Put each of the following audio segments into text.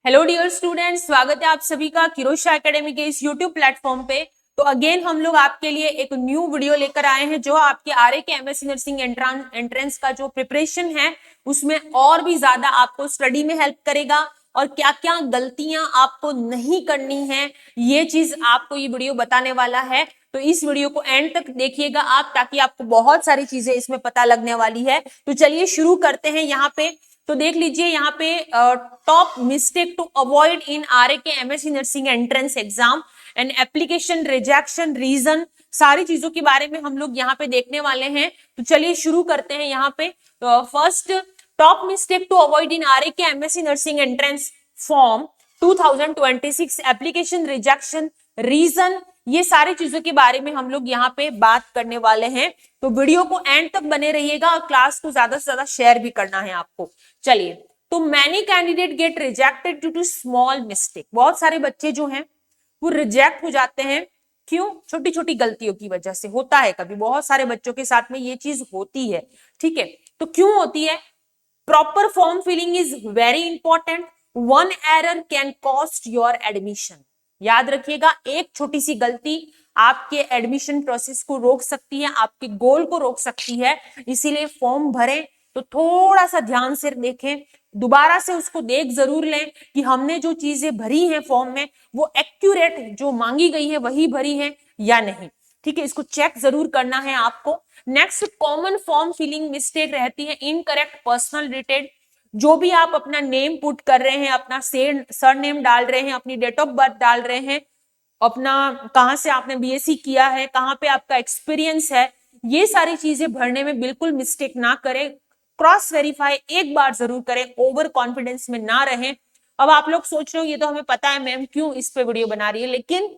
Hello dear students, स्वागत है आप सभी का किरोशा एकेडमी के इस यूट्यूब प्लेटफॉर्म पे। तो अगेन हम लोग आपके लिए एक न्यू वीडियो लेकर आए हैं जो आपके आरए के एमएससी नर्सिंग एंट्रेंस का जो प्रिपरेशन है उसमें और भी ज्यादा आपको स्टडी में हेल्प करेगा और क्या क्या गलतियां आपको नहीं करनी है ये चीज आपको ये वीडियो बताने वाला है। तो इस वीडियो को एंड तक देखिएगा आप, ताकि आपको बहुत सारी चीजें इसमें पता लगने वाली है। तो चलिए शुरू करते हैं। यहाँ पे तो देख लीजिए, यहाँ पे top mistake to avoid in RA के MSc nursing entrance exam and application rejection reason, सारी चीजों के बारे में हम लोग यहाँ पे देखने वाले हैं। तो चलिए शुरू करते हैं। यहाँ पे first, top mistake to avoid in RA के MSc nursing entrance form 2026 application rejection reason, ये सारी चीजों के बारे में हम लोग यहाँ पे बात करने वाले हैं। तो वीडियो को एंड तक बने रहिएगा और क्लास को ज्यादा से ज्यादा शेयर भी करना है आपको। चलिए, तो many candidate get rejected due to small mistake, बहुत सारे बच्चे जो हैं वो रिजेक्ट हो जाते हैं। क्यों? छोटी छोटी गलतियों की वजह से होता है, कभी बहुत सारे बच्चों के साथ में ये चीज होती है। ठीक है, तो क्यों होती है? Proper form filling is very important, one error can cost your admission. याद रखिएगा, एक छोटी सी गलती आपके एडमिशन प्रोसेस को रोक सकती है, आपके गोल को रोक सकती है। इसीलिए फॉर्म भरें तो थोड़ा सा ध्यान से देखें, दोबारा से उसको देख जरूर लें कि हमने जो चीजें भरी हैं फॉर्म में वो एक्यूरेट जो मांगी गई है वही भरी है या नहीं। ठीक है, इसको चेक जरूर करना है आपको। Next, common form filling mistake रहती है इनकरेक्ट पर्सनल डिटेल। जो भी आप अपना नेम पुट कर रहे हैं, अपना सर नेम डाल रहे हैं, अपनी डेट ऑफ बर्थ डाल रहे हैं, अपना कहां से आपने बीएससी किया है, कहां पे आपका एक्सपीरियंस है, ये सारी चीजें भरने में बिल्कुल मिस्टेक ना करें। क्रॉस वेरीफाई एक बार जरूर करें, ओवर कॉन्फिडेंस में ना रहें। अब आप लोग सोच रहे हो ये तो हमें पता है मैम क्यों इस पे वीडियो बना रही है, लेकिन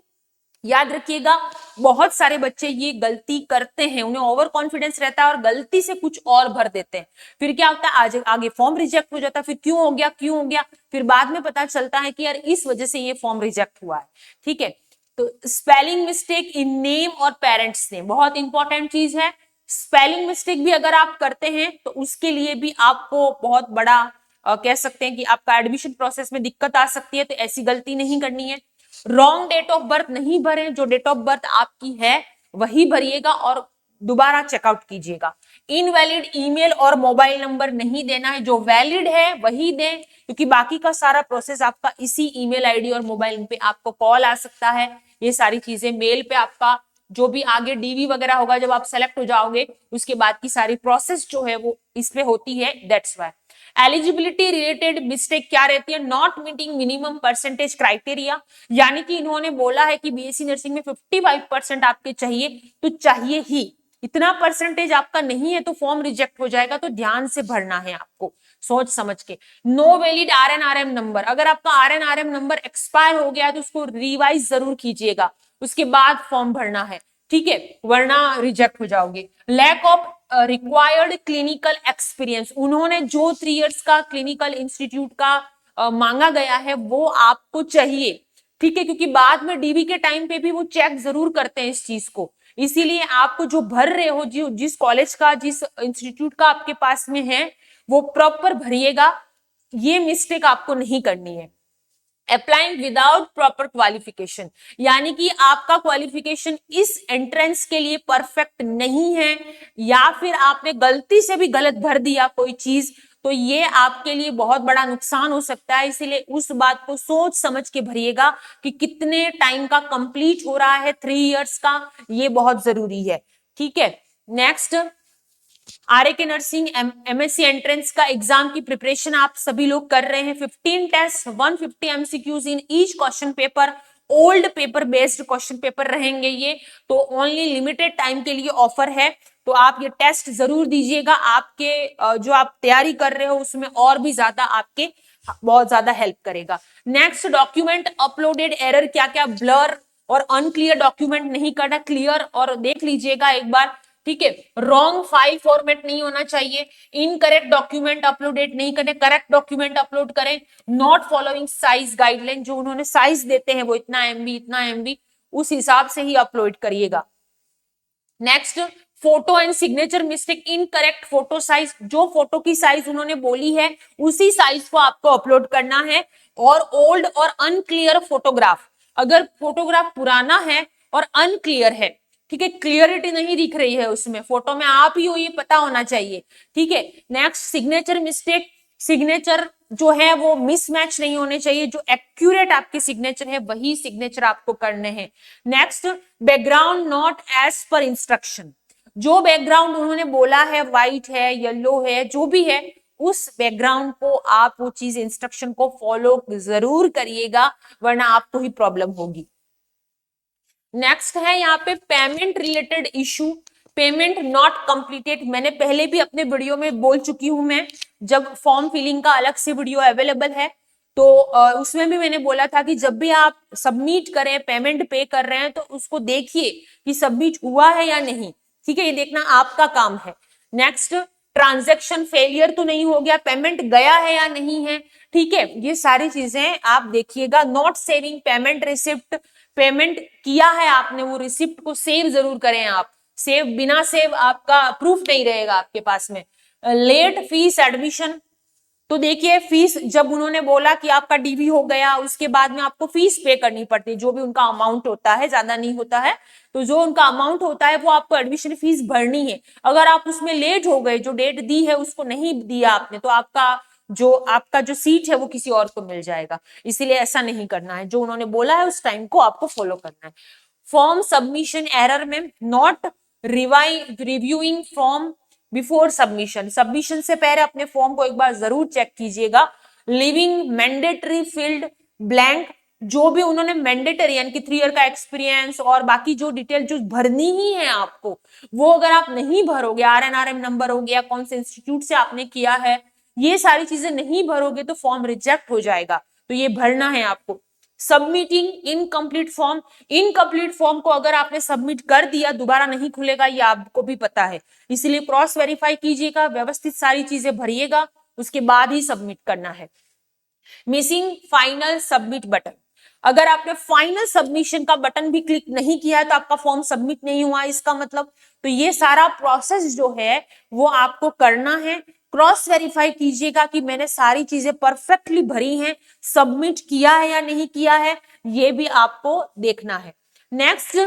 याद रखिएगा बहुत सारे बच्चे ये गलती करते हैं, उन्हें ओवर कॉन्फिडेंस रहता है और गलती से कुछ और भर देते हैं। फिर क्या होता है, आज आगे फॉर्म रिजेक्ट हो जाता है। फिर क्यों हो गया, क्यों हो गया, फिर बाद में पता चलता है कि यार इस वजह से ये फॉर्म रिजेक्ट हुआ है। ठीक है, तो स्पेलिंग मिस्टेक इन नेम और पेरेंट्स नेम बहुत इंपॉर्टेंट चीज है। स्पेलिंग मिस्टेक भी अगर आप करते हैं तो उसके लिए भी आपको बहुत बड़ा कह सकते हैं कि आपका एडमिशन प्रोसेस में दिक्कत आ सकती है। तो ऐसी गलती नहीं करनी है। रॉन्ग डेट ऑफ बर्थ नहीं भरें, जो डेट ऑफ बर्थ आपकी है वही भरिएगा और दोबारा चेकआउट कीजिएगा। इनवैलिड ईमेल और मोबाइल नंबर नहीं देना है, जो वैलिड है वही दें, क्योंकि बाकी का सारा प्रोसेस आपका इसी ईमेल आईडी और मोबाइल पे आपको कॉल आ सकता है। ये सारी चीजें मेल पे आपका जो भी आगे डीवी वगैरह होगा, जब आप सेलेक्ट हो जाओगे उसके बाद की सारी प्रोसेस जो है वो इस पे होती है। That's why eligibility related mistake क्या रहती है, not meeting minimum percentage criteria. यानी कि इन्होंने बोला है कि बीएससी नर्सिंग में 55% आपके चाहिए, तो चाहिए ही, इतना परसेंटेज आपका नहीं है तो फॉर्म रिजेक्ट हो जाएगा। तो ध्यान से भरना है आपको, सोच समझ के। नो वैलिड आरएनआरएम नंबर, अगर आपका आरएनआरएम नंबर एक्सपायर हो गया तो उसको रिवाइज जरूर कीजिएगा, उसके बाद फॉर्म भरना है। ठीक है, वरना रिजेक्ट हो जाओगे। Lack of required clinical experience, उन्होंने जो 3 इयर्स का क्लिनिकल इंस्टीट्यूट का मांगा गया है वो आपको चाहिए। ठीक है, क्योंकि बाद में डीवी के टाइम पे भी वो चेक जरूर करते हैं इस चीज को। इसीलिए आपको जो भर रहे हो, जिस कॉलेज का, जिस इंस्टीट्यूट का आपके पास में है वो प्रॉपर भरिएगा। ये मिस्टेक आपको नहीं करनी है। अप्लाइंग विदाउट प्रॉपर क्वालिफिकेशन, यानी कि आपका क्वालिफिकेशन इस एंट्रेंस के लिए परफेक्ट नहीं है, या फिर आपने गलती से भी गलत भर दिया कोई चीज, तो ये आपके लिए बहुत बड़ा नुकसान हो सकता है। इसीलिए उस बात को सोच समझ के भरिएगा कि कितने टाइम का कंप्लीट हो रहा है, 3 इयर्स का, ये बहुत जरूरी है। ठीक है, नेक्स्ट, आरए के नर्सिंग एमएससी एंट्रेंस का एग्जाम की प्रिपरेशन आप सभी लोग कर रहे हैं। 15 test, 150 MCQs in each question paper, old paper based question paper रहेंगे ये। तो ओनली लिमिटेड टाइम के लिए ऑफर है, तो आप ये टेस्ट जरूर दीजिएगा। आपके जो आप तैयारी कर रहे हो उसमें और भी ज्यादा आपके बहुत ज्यादा हेल्प करेगा। नेक्स्ट, डॉक्यूमेंट अपलोडेड एरर, क्या क्या ब्लर और अनक्लियर डॉक्यूमेंट नहीं करना, क्लियर और देख लीजिएगा एक बार। ठीक है, रॉन्ग फाइल फॉर्मेट नहीं होना चाहिए, इनकरेक्ट डॉक्यूमेंट अपलोडेट नहीं करें, करेक्ट डॉक्यूमेंट अपलोड करें। नॉट फॉलोइंग साइज गाइडलाइन, जो उन्होंने साइज देते हैं वो इतना एमबी इतना एमबी, उस हिसाब से ही अपलोड करिएगा। Next, photo and signature mistake, incorrect photo size, जो फोटो की साइज उन्होंने बोली है उसी साइज को आपको अपलोड करना है। और ओल्ड और अनक्लियर फोटोग्राफ, अगर फोटोग्राफ पुराना है और अनक्लियर है, ठीक है, क्लियरिटी नहीं दिख रही है उसमें, फोटो में आप ही हो ये पता होना चाहिए, ठीक है। नेक्स्ट सिग्नेचर मिस्टेक, सिग्नेचर जो है वो मिसमैच नहीं होने चाहिए, जो एक्यूरेट आपके सिग्नेचर है वही सिग्नेचर आपको करने हैं। Next background not as per instruction, जो बैकग्राउंड उन्होंने बोला है व्हाइट है येलो है जो भी है, उस बैकग्राउंड को आप वो चीज इंस्ट्रक्शन को फॉलो जरूर करिएगा, वरना आपको ही प्रॉब्लम होगी। नेक्स्ट है यहाँ पे payment related issue, payment not completed, मैंने पहले भी अपने वीडियो में बोल चुकी हूं, मैं जब फॉर्म फिलिंग का अलग से वीडियो अवेलेबल है तो उसमें भी मैंने बोला था कि जब भी आप सबमिट करें, पेमेंट पे कर रहे हैं तो उसको देखिए कि सबमिट हुआ है या नहीं, ठीक है, ये देखना आपका काम है। नेक्स्ट ट्रांजैक्शन फेलियर तो नहीं हो गया, पेमेंट गया है या नहीं है, ठीक है, ये सारी चीजें आप देखिएगा। Not saving payment receipt, payment किया है आपने, वो रिसिप्ट को सेव जरूर करें आप, सेव बिना सेव आपका प्रूफ नहीं रहेगा आपके पास में। लेट फीस एडमिशन, तो देखिए फीस जब उन्होंने बोला कि आपका डीवी हो गया उसके बाद में आपको फीस पे करनी पड़ती है, जो भी उनका अमाउंट होता है, ज्यादा नहीं होता है, तो जो उनका अमाउंट होता है वो आपको एडमिशन फीस भरनी है। अगर आप उसमें लेट हो गए, जो डेट दी है उसको नहीं दिया आपने, तो आपका जो सीट है वो किसी और को मिल जाएगा, इसीलिए ऐसा नहीं करना है, जो उन्होंने बोला है उस टाइम को आपको फॉलो करना है। फॉर्म सबमिशन एरर में not reviewing form before submission, submission से पहले अपने फॉर्म को एक बार जरूर चेक कीजिएगा। लिविंग मैंडेटरी फील्ड ब्लैंक, जो भी उन्होंने मैंडेटरी यानी कि 3 ईयर का एक्सपीरियंस और बाकी जो डिटेल जो भरनी ही है आपको, वो अगर आप नहीं भरोगे, RNRM नंबर हो गया, कौन से इंस्टीट्यूट से आपने किया है, ये सारी चीजें नहीं भरोगे तो फॉर्म रिजेक्ट हो जाएगा, तो ये भरना है आपको। Submitting incomplete form, incomplete form को अगर आपने सबमिट कर दिया दोबारा नहीं खुलेगा, ये आपको भी पता है, इसलिए क्रॉस वेरीफाई कीजिएगा, व्यवस्थित सारी चीजें भरिएगा, उसके बाद ही सबमिट करना है। मिसिंग फाइनल सबमिट बटन, अगर आपने फाइनल सबमिशन का बटन भी क्लिक नहीं किया है तो आपका फॉर्म सबमिट नहीं हुआ इसका मतलब, तो ये सारा प्रोसेस जो है वो आपको करना है। क्रॉस वेरीफाई कीजिएगा कि मैंने सारी चीजें परफेक्टली भरी हैं, सबमिट किया है या नहीं किया है, ये भी आपको देखना है। नेक्स्ट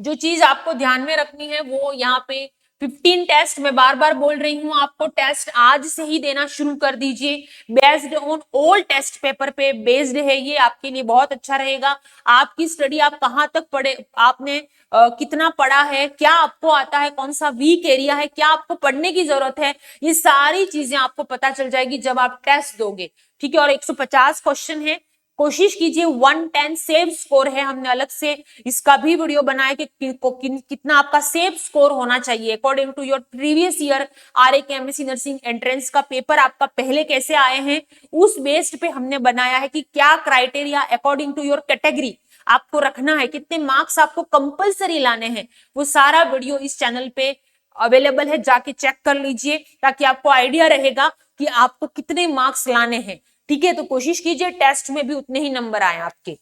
जो चीज आपको ध्यान में रखनी है वो यहाँ पे 15 टेस्ट, मैं बार बार बोल रही हूँ आपको, टेस्ट आज से ही देना शुरू कर दीजिए, based on old test paper पे बेस्ड है, ये आपके लिए बहुत अच्छा रहेगा। आपकी स्टडी आप कहाँ तक पढ़े, आपने कितना पढ़ा है, क्या आपको आता है, कौन सा वीक एरिया है, क्या आपको पढ़ने की जरूरत है, ये सारी चीजें आपको पता चल जाएगी जब आप टेस्ट दोगे, ठीक है। और 150 क्वेश्चन है, कोशिश कीजिए 110 सेव स्कोर है, हमने अलग से इसका भी वीडियो बनाया कि कितना आपका सेव स्कोर होना चाहिए according to your previous year RA MSc nursing entrance का पेपर आपका पहले कैसे आए हैं, उस बेस्ड पे हमने बनाया है कि क्या criteria according to your category आपको रखना है, कितने मार्क्स आपको कंपलसरी लाने हैं, वो सारा वीडियो इस चैनल पे अवेलेबल है, जाके चेक कर लीजिए ताकि आपको आइडिया रहेगा कि आपको कितने मार्क्स लाने हैं, ठीक है। तो कोशिश कीजिए टेस्ट में भी उतने ही नंबर आए आपके।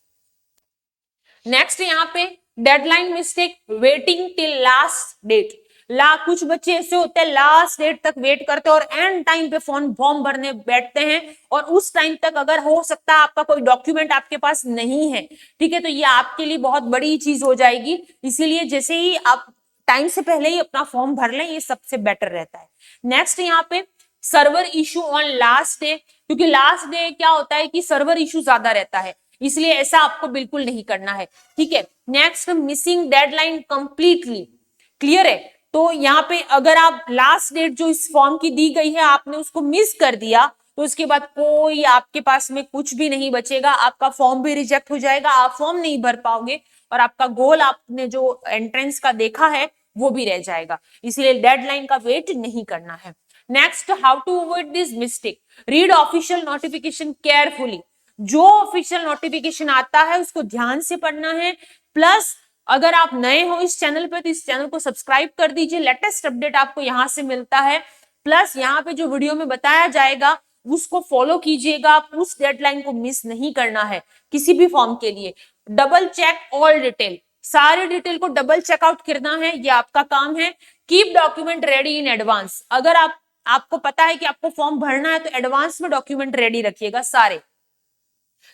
नेक्स्ट यहाँ पे deadline mistake, waiting till last date, कुछ बच्चे ऐसे होते हैं लास्ट डेट तक वेट करते हैं और एंड टाइम पे फॉर्म भरने बैठते हैं, और उस टाइम तक अगर हो सकता है आपका कोई डॉक्यूमेंट आपके पास नहीं है, ठीक है, तो ये आपके लिए बहुत बड़ी चीज हो जाएगी, इसीलिए जैसे ही आप टाइम से पहले ही अपना फॉर्म भर लें, ये सबसे बेटर रहता है। नेक्स्ट यहाँ पे server issue on last day, क्योंकि लास्ट डे क्या होता है कि सर्वर इशू ज्यादा रहता है, इसलिए ऐसा आपको बिल्कुल नहीं करना है, ठीक है। Next missing deadline completely, clear है, तो यहाँ पे अगर आप लास्ट डेट जो इस फॉर्म की दी गई है आपने उसको मिस कर दिया तो उसके बाद कोई आपके पास में कुछ भी नहीं बचेगा, आपका फॉर्म भी रिजेक्ट हो जाएगा, आप फॉर्म नहीं भर पाओगे और आपका गोल आपने जो एंट्रेंस का देखा है वो भी रह जाएगा, इसलिए डेडलाइन का वेट नहीं करना है। Next, how to avoid this mistake, read official notification carefully, जो ऑफिशियल नोटिफिकेशन आता है उसको ध्यान से पढ़ना है, प्लस अगर आप नए हो इस चैनल पे तो इस चैनल को सब्सक्राइब कर दीजिए, लेटेस्ट अपडेट आपको यहां से मिलता है, प्लस यहाँ पे जो वीडियो में बताया जाएगा उसको फॉलो कीजिएगा, आप उस डेडलाइन को मिस नहीं करना है किसी भी फॉर्म के लिए। डबल चेक ऑल डिटेल, सारे डिटेल को डबल चेकआउट करना है, ये आपका काम है। Keep document ready in advance, अगर आपको पता है कि आपको फॉर्म भरना है तो एडवांस में डॉक्यूमेंट रेडी रखिएगा सारे।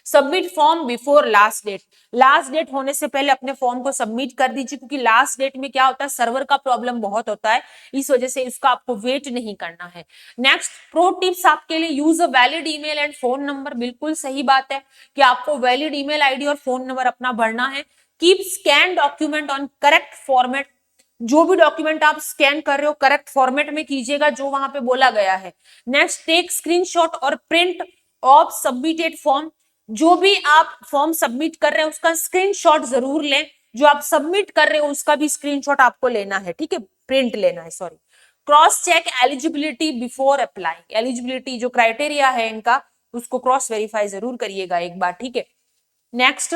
Submit form before last date, last date होने से पहले अपने फॉर्म को सबमिट कर दीजिए, क्योंकि लास्ट डेट में क्या होता है, सर्वर का प्रॉब्लम बहुत होता है, इस वजह से इसका आपको वेट नहीं करना है। नेक्स्ट प्रो टिप्स आपके लिए, use a valid email and phone number. बिल्कुल सही बात है कि आपको वैलिड ईमेल आईडी और फोन नंबर अपना भरना है। Keep scan document on correct format, जो भी डॉक्यूमेंट आप स्कैन कर रहे हो करेक्ट फॉर्मेट में कीजिएगा जो वहां पे बोला गया है। नेक्स्ट टेक स्क्रीनशॉट और प्रिंट ऑफ सबमिटेड फॉर्म, जो भी आप फॉर्म सबमिट कर रहे हैं उसका स्क्रीनशॉट जरूर लें, जो आप सबमिट कर रहे हो उसका भी स्क्रीनशॉट आपको लेना है, ठीक है, प्रिंट लेना है, sorry. Cross check eligibility before applying, eligibility जो क्राइटेरिया है इनका उसको क्रॉस वेरीफाई जरूर करिएगा एक बार, ठीक है। नेक्स्ट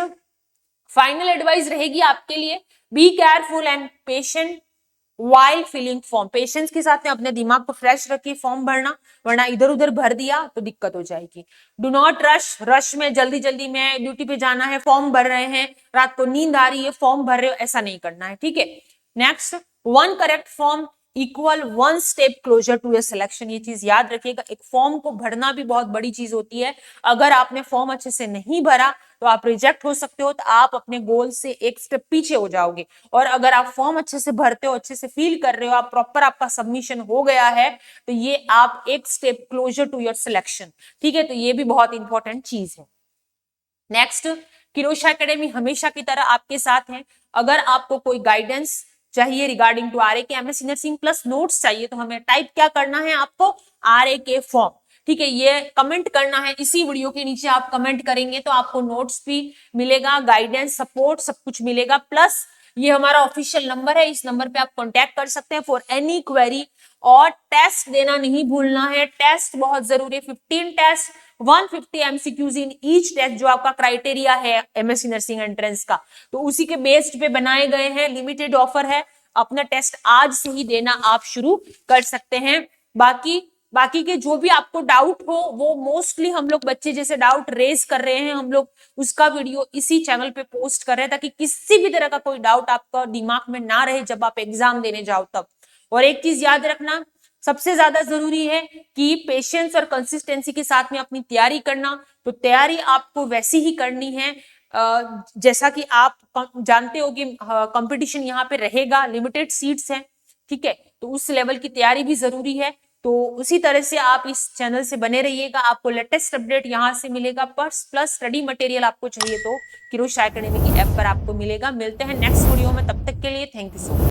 फाइनल एडवाइस रहेगी आपके लिए, be careful and patient while filling form, patience के साथ में अपने दिमाग को फ्रेश रखिए फॉर्म भरना, वरना इधर उधर भर दिया तो दिक्कत हो जाएगी। डू नॉट रश, रश में जल्दी जल्दी में ड्यूटी पे जाना है, फॉर्म भर रहे हैं, रात को नींद आ रही है, फॉर्म भर रहे हो, ऐसा नहीं करना है, ठीक है। Next, one correct form equal one step closer to your selection, ये चीज याद रखिएगा। एक फॉर्म को भरना भी बहुत बड़ी चीज होती है, अगर आपने फॉर्म अच्छे से नहीं भरा तो आप रिजेक्ट हो सकते हो, तो आप अपने गोल से एक स्टेप पीछे हो जाओगे। और अगर आप फॉर्म अच्छे से भरते हो, अच्छे से फील कर रहे हो, आप प्रॉपर आपका सबमिशन हो गया है, तो ये आप एक step closer to your selection, ठीक है, तो ये भी बहुत इंपॉर्टेंट चीज है। नेक्स्ट, किरोशा एकेडमी हमेशा की तरह आपके साथ है। अगर आपको कोई गाइडेंस चाहिए रिगार्डिंग टू आरए के एमएससी नर्सिंग प्लस नोट्स चाहिए, तो हमें टाइप क्या करना है आपको, आरए के फॉर्म, ठीक है, ये कमेंट करना है, इसी वीडियो के नीचे आप कमेंट करेंगे तो आपको नोट्स भी मिलेगा, गाइडेंस सपोर्ट सब कुछ मिलेगा। प्लस ये हमारा ऑफिशियल नंबर है, इस नंबर पे आप कांटेक्ट कर सकते हैं फॉर एनी क्वेरी। और टेस्ट देना नहीं भूलना है, टेस्ट बहुत जरूरी है, 15 test 150 MCQs in each test, जो आपका क्राइटेरिया है एमएससी नर्सिंग एंट्रेंस का, तो उसी के बेस्ड पे बनाए गए हैं, लिमिटेड ऑफर है, अपना टेस्ट आज से ही देना आप शुरू कर सकते हैं। बाकी के जो भी आपको डाउट हो, वो मोस्टली हम लोग बच्चे जैसे डाउट रेज कर रहे हैं, हम लोग उसका वीडियो इसी चैनल पे पोस्ट कर रहे हैं, ताकि किसी भी तरह का कोई डाउट आपका दिमाग में ना रहे जब आप एग्जाम देने जाओ तब। और एक चीज याद रखना, सबसे ज्यादा जरूरी है कि पेशेंस और कंसिस्टेंसी के साथ में अपनी तैयारी करना। तो तैयारी आपको वैसी ही करनी है जैसा कि आप जानते हो कि कंपटीशन यहाँ पे रहेगा, लिमिटेड सीट्स हैं, ठीक है, तो उस लेवल की तैयारी भी जरूरी है। तो उसी तरह से आप इस चैनल से बने रहिएगा, आपको लेटेस्ट अपडेट यहाँ से मिलेगा। प्लस स्टडी मटेरियल आपको चाहिए तो किरोशा एकेडमी की ऐप पर आपको मिलेगा। मिलते हैं नेक्स्ट वीडियो में, तब तक के लिए थैंक यू सो मच।